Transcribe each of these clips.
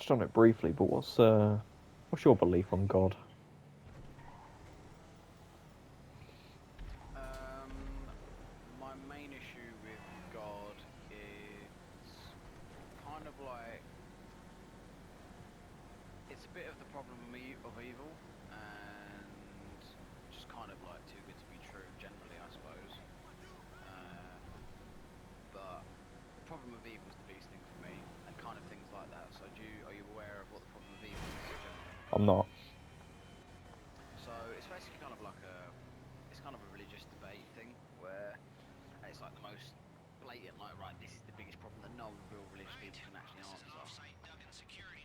touched on it briefly, but what's your belief on God? My main issue with God is kind of like it's a bit of the problem of evil, and just kind of like too good to be true, generally, I suppose. Uh, but the problem of evil is the biggest thing for me, and kind of things like that. So, are you aware of what the problem of evil is generally? I'm not. So it's basically kind of like it's kind of a religious debate thing where it's like the most blatant, like, right, this is the biggest problem that no real religious people can actually answer.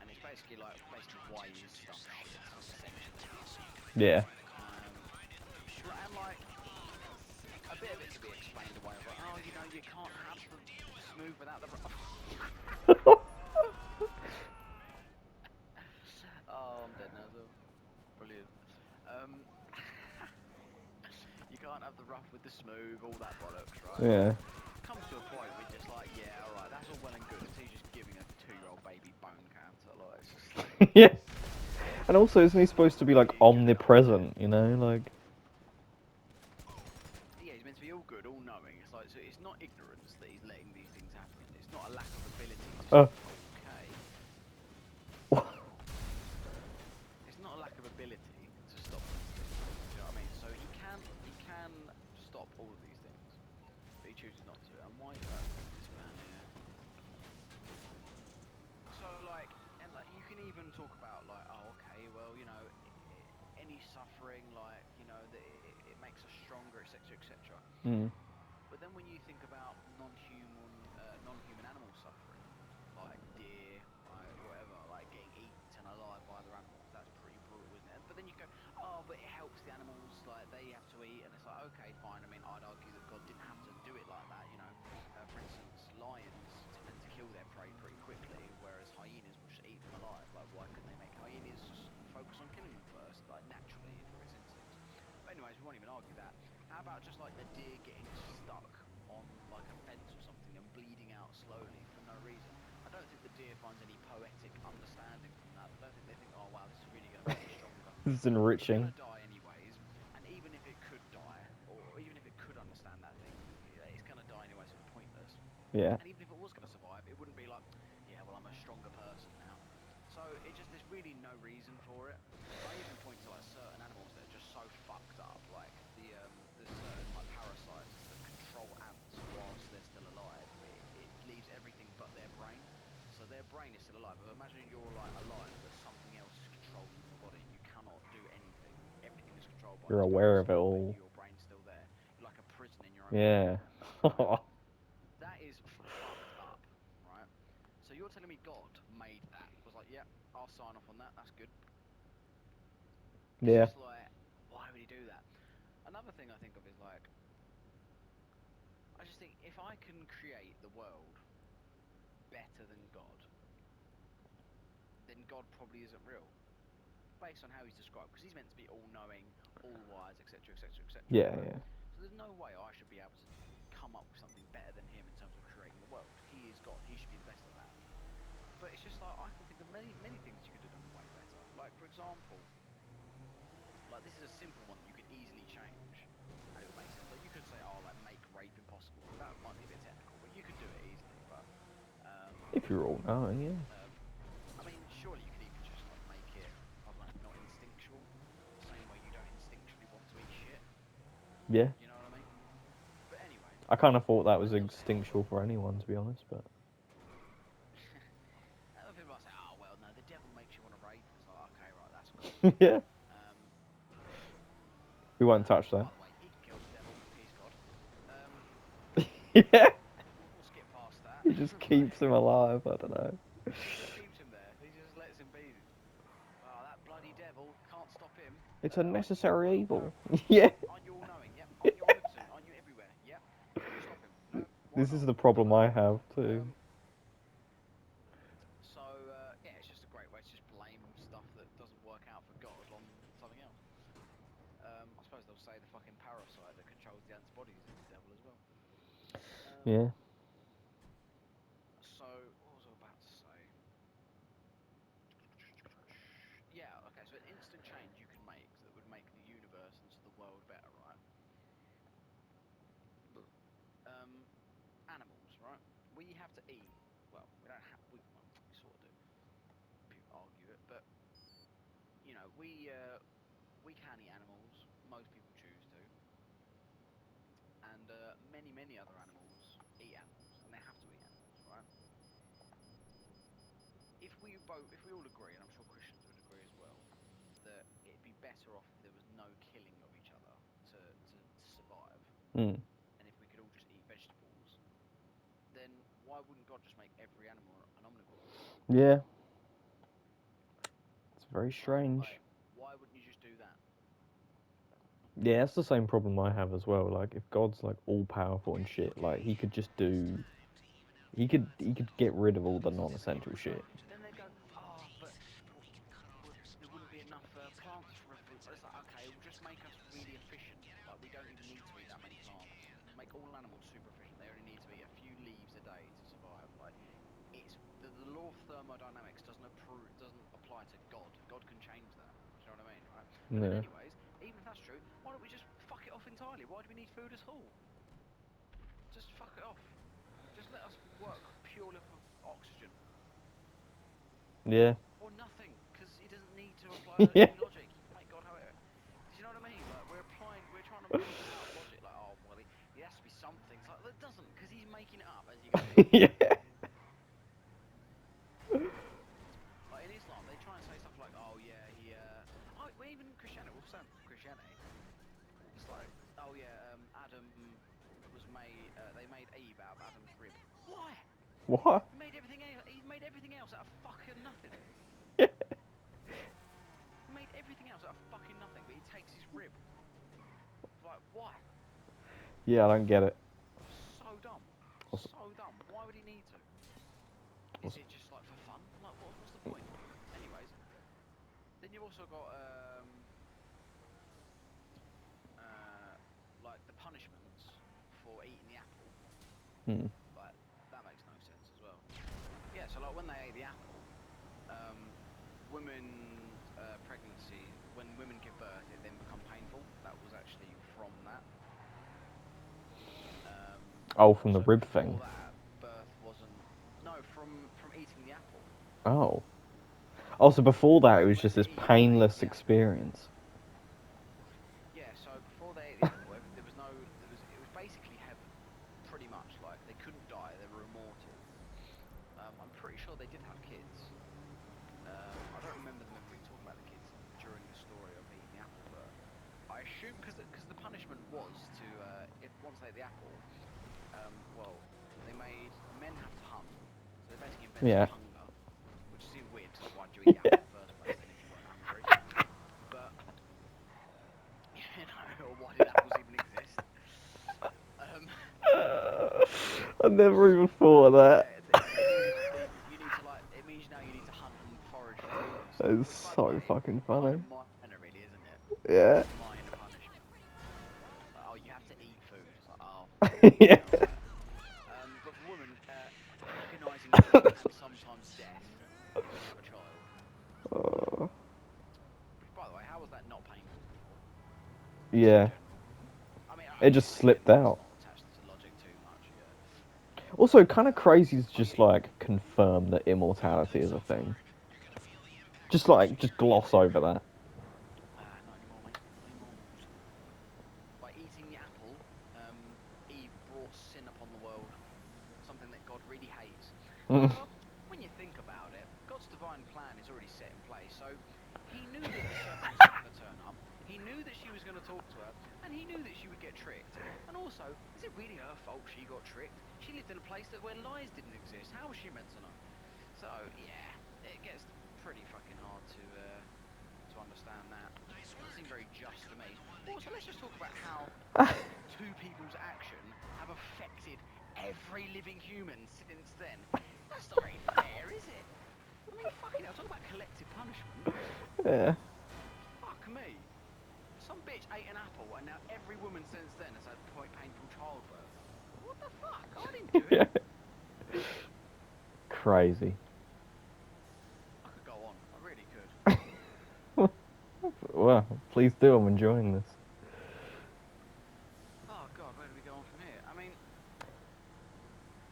And it's basically like, why is stuff shit, essentially. Yeah. And like, a bit of it can be explained away of like, oh, you can't have the smooth without the rough. Oh, I'm dead now, so brilliant. Um, you can't have the rough with the smooth, all that bollocks, right? Yeah. Comes to a point where you're just like, yeah, alright, that's all well and good until you're just giving a 2-year-old baby bone cancer. Like, it's just like, Yeah. And also, isn't he it's not supposed to be like really good enough, is it? omnipresent? You know, like. Yeah, he's meant to be all good, all knowing. It's like, so it's not ignorance that he's letting these things happen. It's not a lack of ability to Uh. stop. Okay, it's not a lack of ability to stop these things. Do you know what I mean? So he can stop all of these things, but he chooses not to. And why is that? This man here. So like, and like, you can even talk about like, oh, okay, well, any suffering, like, that it makes us stronger, etc., etc. Mm. But then when you think about non-human animal suffering, like deer, like whatever, like getting eaten alive by other animals, that's pretty brutal, isn't it? But then you go, oh, but it helps the animals, like they have to eat, and it's like, okay, fine. I mean, I'd argue that God didn't have to do it like that, For instance, lions tend to kill their prey pretty quickly, whereas hyenas will just eat them alive. Like, why couldn't they make hyenas just focus on killing them first, like naturally through its instincts? But anyways, we won't even argue that. How about just like the deer getting stuck on like a fence or something and bleeding out slowly for no reason? I don't think the deer finds any poetic understanding from that. I don't think they think, oh wow, this is really going to make me stronger. This is It's going enriching. to die anyways, and even if it could die, or even if it could understand that thing, it's going to die anyway, so it's pointless. Yeah. And even if it was going to survive, it wouldn't be like, yeah, well, I'm a stronger person now. So there's really no reason for it. I even point to like certain animals that are just so fucked up, like there's certain like parasites that control ants whilst they're still alive. It leaves everything but their brain, so their brain is still alive. But imagine you're like alive, but something else is controlling your body. You cannot do anything. Everything is controlled by You're this aware of it parasite, but all. your brain's still there. You're like a prison in your own body, Yeah. right? That is fucked up, right? So you're telling me God made that? Was like, yeah, I'll sign off on that. That's good. It's Yeah. just like, why would he do that? Another thing I think of is like, I just think if I can create the world better than God, then God probably isn't real, based on how he's described, because he's meant to be all-knowing, all-wise, etc., etc., etc., Yeah. right? Yeah. So there's no way I should be able to come up with something better than him in terms of creating the world. He is God. He should be the best at that. But it's just like, I can think of many, many things you could have done way better. Like, for example, like, this is a simple one that you could easily change, and it would make sense. Like, you could say, oh, like, make rape impossible. That might be a bit technical, but you could do it easily. But, If you're all knowing, yeah. I mean, surely you could even just, like, make it, I don't know, not instinctual. The same way you don't instinctually want to eat shit. Yeah. You know what I mean? But anyway, I kind of thought that was when you're instinctual for anyone, to be honest, but. other people might say, oh, well, no, the devil makes you want to rape. It's like, okay, right, that's cool. Yeah. Um, We won't touch that. by the way, he killed the devil. He's God. Yeah. We'll skip past that. He just keeps him alive. I don't know. He just keeps him there. He just lets him be. Oh, that bloody devil. Can't stop him. It's a Aren't you necessary all evil. Yeah. Aren't you all knowing? Yep. Aren't you omnipotent? Aren't you everywhere? Yep. Can you stop him? No. Why This not? is the I don't problem know. I have too. So yeah, it's just a great way to just blame stuff that doesn't work out for God on something else. I suppose they'll say the fucking parasite that controls the ants' bodies is the devil as well. Yeah. So what was I about to say? okay, so an instant change you can make that would make the universe and the world better, right? Animals, right? We have to eat. Well, we don't have. We sort of do. People argue it, but we can eat animals. Most people choose to, and many other animals eat animals, and they have to eat animals, right? If we all agree, and I'm sure Christians would agree as well, that it'd be better off if there was no killing of each other to survive, Mm. and if we could all just eat vegetables, then why wouldn't God just make every animal an omnivore? Yeah. It's very Right? strange. Like, why wouldn't you just do that? Yeah, it's the same problem I have as well. Like, if God's like all powerful and shit, like he could just do. He could get rid of all the non-essential shit. Then they go, oh, but there wouldn't be enough plants for everyone. It's like, okay, we'll just make us really efficient. Like, we don't even need to eat that many plants. Make all animals super efficient. They only need to eat a few leaves a day to survive. Like, it's the law of thermodynamics doesn't apply to God. God can change that. Do you know what I mean, right? But then, Yeah. anyways, even if that's true, why don't we just fuck it off entirely? Why do we need food at all? Just fuck it off. Just let us work purely off of oxygen. Yeah. Or nothing, because he doesn't need to apply Yeah. any logic. Make God however. Do you know what I mean? Like, we're trying to work out logic. Like, oh, well, he has to be something. It's like, well, it doesn't, because he's making it up as you go. Yeah. Like, in Islam, they try and say stuff like, oh, yeah, well, even in Christianity, Christianity, it's like, oh, yeah, Adam was made, they made Eve out of Adam's rib. Why? What? He made everything else out of fucking nothing. Yeah. He made everything else out of fucking nothing, but he takes his rib. Like, why? Yeah, I don't get it. So dumb. Also- So dumb. Why would he need to? Is it just like for fun? Like, what's the point? Anyways, then you've also got like the punishments for eating the apple. Hmm. Like, that makes no sense as well. Yeah, so like when they ate the apple, women pregnancy, when women give birth, it then become painful. That was actually from that. Oh, from the Also, rib before thing. that, birth wasn't. No, from eating the apple. Oh. Also, before that, it was When just this Eve ate painless the apple. experience. Yeah, so before they ate the apple, it was basically heaven, pretty much. Like, they couldn't die, they were immortal. I'm pretty sure they did have kids. I don't remember them ever really talking about the kids during the story of eating the apple, but I assume because the punishment was to if once they ate the apple, well, they made men have to hunt, so they basically invented Yeah. hunger, which seemed weird. Because why would you eat the apple in the first place then if you weren't hungry? But or why did apples even exist? I never even thought of that. You need to like. It means now you need to hunt and forage for food and stuff. That is Which, by the so way, fucking kind funny. of minor, really, isn't it? Yeah. Like, minor punishment. Like, oh, you have to eat food. It's like, oh, Yeah. okay. But for women, agonising pain and sometimes death if you have a child. Uh, Which, by the way, how was that not painful before? yeah. Just in general. I mean, It just slipped let's out. not attach to logic too much. Yeah. Also, kind of crazy to just like confirm that immortality is a thing. Just gloss over that. Not anymore, mate. Not anymore. By eating the apple, Eve brought sin upon the world, something that God really hates. However, when you think about it, God's divine plan is already set in place. So he knew that the serpent was going to turn up. He knew that she was going to talk to her, and he knew that she would get tricked. And also, is it really her fault she got tricked? She lived in a place where lies didn't exist. How was she meant to know? So yeah, it gets pretty fucking hard to understand that. It doesn't seem very just to me. Also, let's just talk about how two people's action have affected every living human since then. That's not very fair, is it? I mean, fucking hell, talk about collective punishment. Yeah. Fuck me. Some bitch ate an apple and now every woman since then has had painful childbirth. What the fuck? I didn't do it. Crazy. I could go on. I really could. Well, please do. I'm enjoying this. Oh god, where do we go on from here? I mean,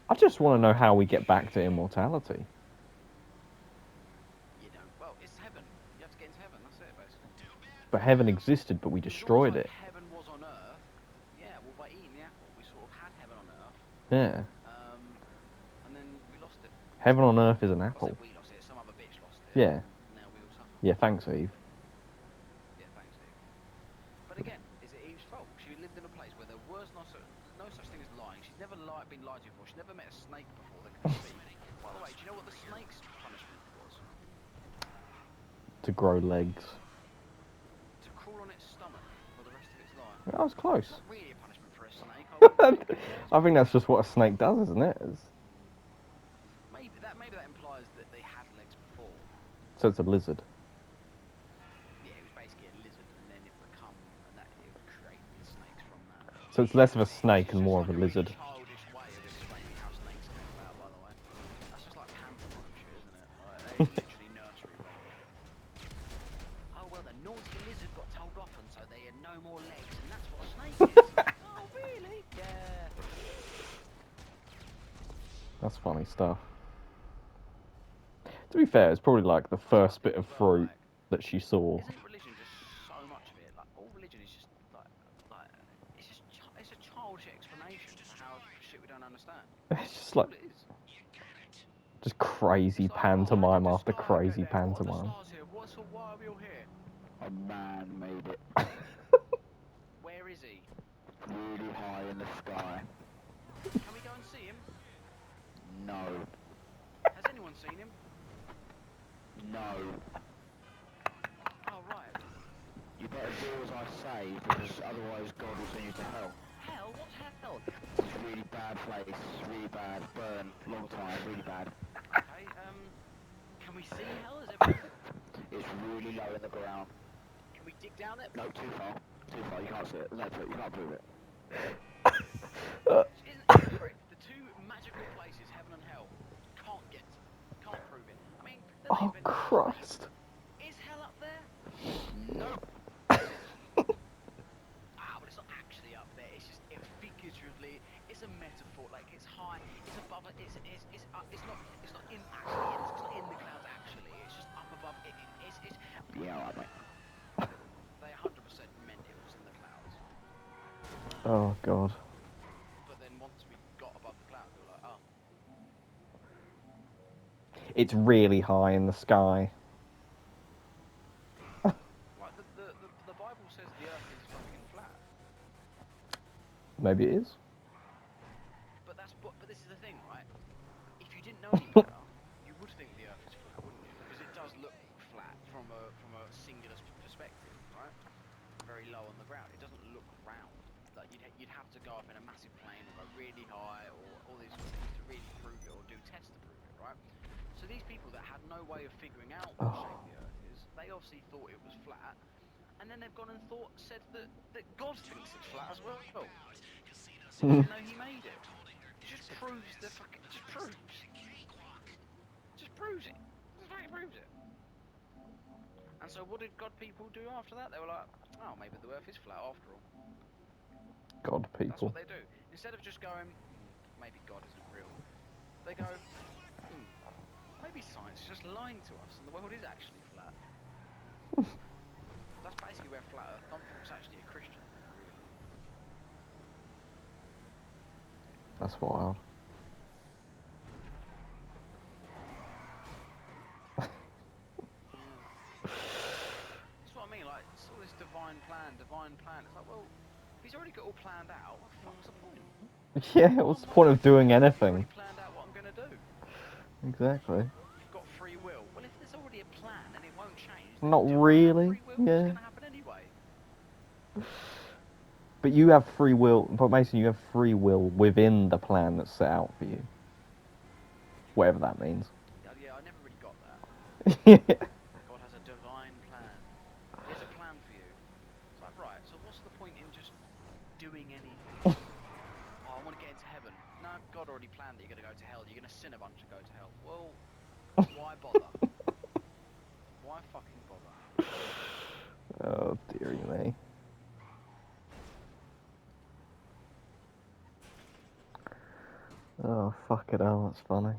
I just want to know how we get back to immortality. you don't. Well, it's heaven. You have to get into heaven. That's it, basically. But heaven existed, but we It was destroyed almost it. like heaven was on earth. Yeah, well, by eating the apple, we sort of had heaven on earth. Yeah. And then we lost it. Heaven on earth is an I apple. said we lost it. Some other bitch lost it. Yeah. And now we all suffer. Yeah, thanks, Eve. Yeah, thanks, Eve. But again, is it Eve's fault? She lived in a place where there was no such thing as lying. She's never been lied to before. She's never met a snake before that could speak. By the way, do you know what the snake's punishment was? To grow legs. To crawl on its stomach for the rest of its life. That was close. It's not really a punishment for a snake. I wouldn't say. I think that's just what a snake does, isn't it? Maybe that implies that they had legs before. So it's a lizard. Yeah, it was basically a lizard, and then it would create the snakes from that. So it's less of a snake It's and just more like of a a really lizard. childish way of explaining how snakes came about, by the way. That's just like pantomime shit, isn't it? Like, they literally nursery rhyme. Oh, well, the naughty lizard got told off, and so they had no more legs, and that's what a snake is. Oh, really? Yeah. That's funny stuff. To be fair, it's probably like the first bit of fruit that she saw. Isn't religion just so much of it? Like, all religion is just it's a childish explanation for how shit we don't understand. It's just like All it is. just crazy It's like, how pantomime did the after star crazy get there? What are the pantomime. stars here? Why are we all here? A man made it. Where is he? Really high in the sky. Can we go and see him? No. Has anyone seen him? No. Oh, right. You better do as I say, because otherwise God will send you to hell. Hell? What's hell? It's a really bad place. Really bad. Burn. Long time. Really bad. Okay, can we see hell? Is everyone? It's really low in the ground. Can we dig down it? No, too far. Too far. You can't see it. You can't prove it. Isn't it great? The two magical places, heaven and hell, can't prove it. I mean, then they Oh invented Christ! Is hell up there? No. But it's not actually up there. It's just figuratively. It's a metaphor. Like it's high. It's above it. It's not in actually. It's not in the clouds actually. It's just up above. It's yeah, right, mate. They 100% meant it was in the clouds. Oh God. But then once we got above the clouds, we were like, oh. It's really high in the sky. Like the Bible says the Earth is fucking flat. Maybe it is. But this is the thing, right? If you didn't know any better, you would think the Earth is flat, wouldn't you? Because it does look flat from a singular perspective, right? Very low on the ground. It doesn't look round. Like you'd have to go up in a massive plane or go really high or all these sort of things to really prove it or do tests to prove it, right? So these people that had no way of figuring out what shape the Earth is, they obviously thought it was flat, and then they've gone and said that God thinks it's flat as well. Even though he made it. It just proves it. Just proves it. Just fucking proves it. And so what did God people do after that? They were like, oh, maybe the Earth is flat after all. God people. That's what they do. Instead of just going, maybe God isn't real, they go, maybe science is just lying to us and the world is actually flat. That's basically where Flat Earth comes from. It's actually a Christian thing, really. That's wild. That's what I mean, like, it's all this divine plan. It's like, well, if he's already got all planned out, what the fuck's the point? Yeah, what's the point of doing I've anything? already planned out what I'm going to do. Exactly. You've got free will. Well, if there's already a plan and it won't change, Not then really, free will? yeah. It's going to happen anyway. But you have free will, but Mason, you have free will within the plan that's set out for you. Whatever that means. Yeah, I never really got that. Yeah. God has a divine plan. He has a plan for you. It's like, right, so what's the point in just doing anything? Oh, I want to get into heaven. No, God already planned that you're going to go to hell. You're going to sin a bunch and go to hell. Well, why bother? Why fucking bother? Oh Oh, dearie me. Oh, fuck it hell, that's funny.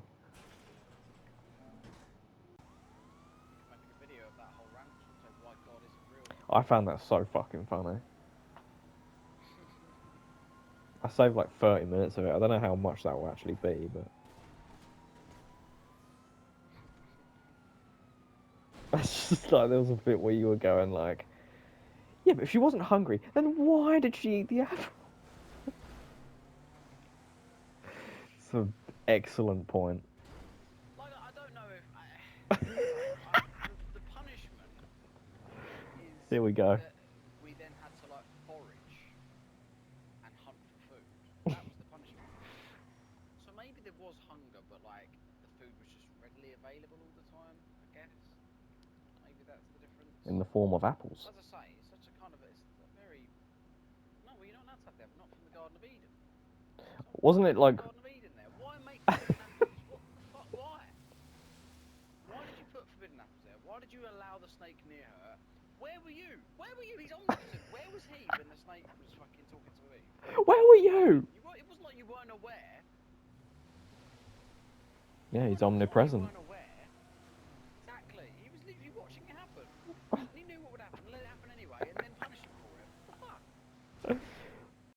Make a video of that whole rant, so why God isn't real. I found that so fucking funny. I saved like 30 minutes of it. I don't know how much that will actually be, but... It's just like, there was a bit where you were going like... Yeah, but if she wasn't hungry, then why did she eat the apple? It's an excellent point. Like, I don't know if the punishment is Here we go. that we then had to like forage and hunt for food. That was the punishment. So maybe there was hunger, but like the food was just readily available all the time. I guess maybe that's the difference. In the form of apples. As I say, it's such a kind of it's a very no. Well, you're not allowed to have the apple, not from the Garden of Eden. Wasn't it like... Garden of Eden there? Why make forbidden apples? What the fuck? Why? Why did you put forbidden apples there? Why did you allow the snake near her? Where were you? Where were you? He's omnipotent. Where was he when the snake was fucking talking to Eve? Where were you? It wasn't like you weren't aware. Yeah, he's It wasn't like you omnipresent. weren't